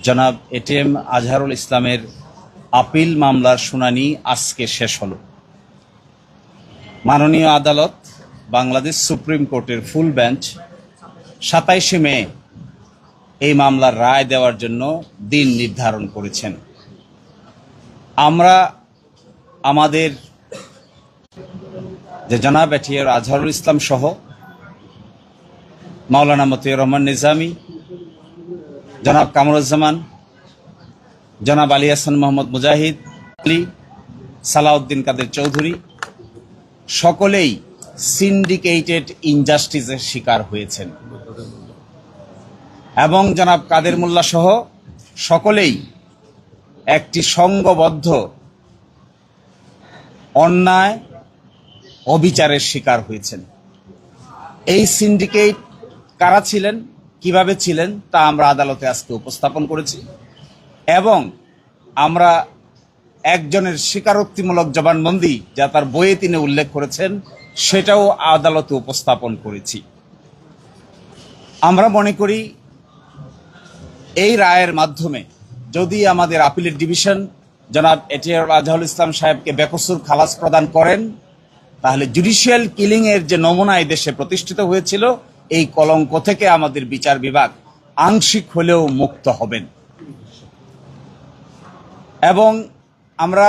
জনাব এটিএম আজহারুল ইসলামের আপিল মামলার শুনানি আজকে শেষ হলো। মাননীয় আদালত বাংলাদেশ সুপ্রিম কোর্টের ফুল বেঞ্চ 27শে মে এই মামলার রায় দেওয়ার জন্য দিন নির্ধারণ করেছেন। আমরা আমাদের যে জনাব এটিএম আজহারুল ইসলাম সহ মাওলানা মতিউর রহমান নিজামী, জনাব কামরুজ্জামান, জনাব আলী হাসান মোহাম্মদ মুজাহিদ আলী, সালাউদ্দিন কাদের চৌধুরী সকলেই সিন্ডিকেটেড ইনজাস্টিসের শিকার হয়েছেন এবং জনাব কাদের মোল্লা সহ সকলেই একটি সংঘবদ্ধ অন্যায় অবিচারের শিকার হয়েছেন। এই সিন্ডিকেট কারা ছিলেন, কিভাবে ছিলেন তা আমরা আদালতে আজকে উপস্থাপন করেছি এবং আমরা একজনের স্বীকারোক্তিমূলক জবানবন্দি যা তার বইয়ে তিনি উল্লেখ করেছেন সেটাও আদালতে উপস্থাপন করেছি। আমরা মনে করি এই রায়ের মাধ্যমে যদি আমাদের আপিলের ডিভিশন জনাব এটিএম আজহারুল ইসলাম সাহেবকে বেকসুর খালাস প্রদান করেন, তাহলে জুডিশিয়াল কিলিং এর যে নমুনা এই দেশে প্রতিষ্ঠিত হয়েছিল এই কলঙ্ক থেকে আমাদের বিচার বিভাগ আংশিক হলেও মুক্ত হবেন এবং আমরা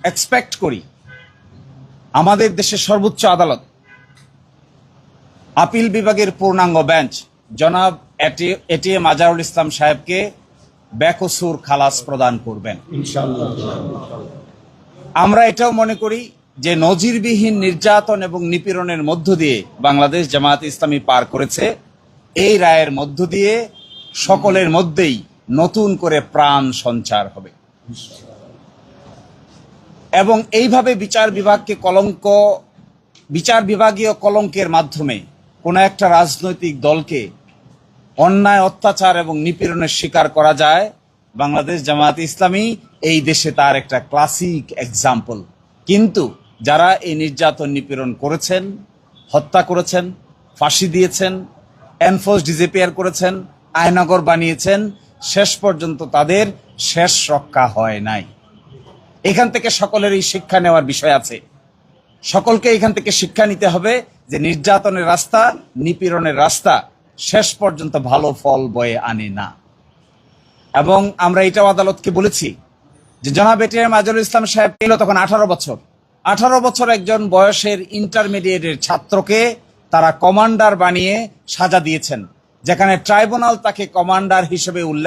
এক্সপেক্ট করি আমাদের দেশের সর্বোচ্চ আদালত আপিল বিভাগের পূর্ণাঙ্গ বেঞ্চ জনাব এটিএম আজহারুল ইসলাম সাহেবকে বেকসুর খালাস প্রদান করবেন ইনশাআল্লাহ। আমরা এটাও মনে করি যে নজিরবিহীন নির্যাতন এবং নিপীড়নের মধ্য দিয়ে বাংলাদেশ জামায়াতে ইসলামী পার করেছে, এই রায়ের মধ্য দিয়ে সকলের মধ্যেই নতুন করে প্রাণ সঞ্চার হবে এবং এইভাবে বিচার বিভাগীয় কলঙ্কের মাধ্যমে কোনো একটা রাজনৈতিক দলকে অন্যায় অত্যাচার এবং নিপীড়নের শিকার করা যায়, বাংলাদেশ জামায়াতে ইসলামী এই দেশে তার একটা ক্লাসিক এক্সাম্পল। কিন্তু যারা এই নির্যাতন নিপীড়ন করেছেন, হত্যা করেছেন, ফাঁসি দিয়েছেন, এনফোর্স ডিসঅ্যাপিয়ার করেছেন, আয়নাগর বানিয়েছেন, শেষ পর্যন্ত তাদের শেষ রক্ষা হয় নাই। এখান থেকে সকলের এই শিক্ষা নেওয়ার বিষয় আছে। সকলকে এখান থেকে শিক্ষা নিতে হবে যে নির্যাতনের রাস্তা, নিপীড়নের রাস্তা শেষ পর্যন্ত ভালো ফল বয়ে আনে না। এবং আমরা এটাও আদালতকে বলেছি যে জনাব এটিএম আজহারুল ইসলাম সাহেব ছিল তখন 18 বছর একজন বয়সের ইন্টারমিডিয়েটের ছাত্রকে তারা কমান্ডার বানিয়ে সাজা দিয়েছেন, যেখানে ট্রাইব্যুনাল তাকে কমান্ডার হিসেবে উল্লেখ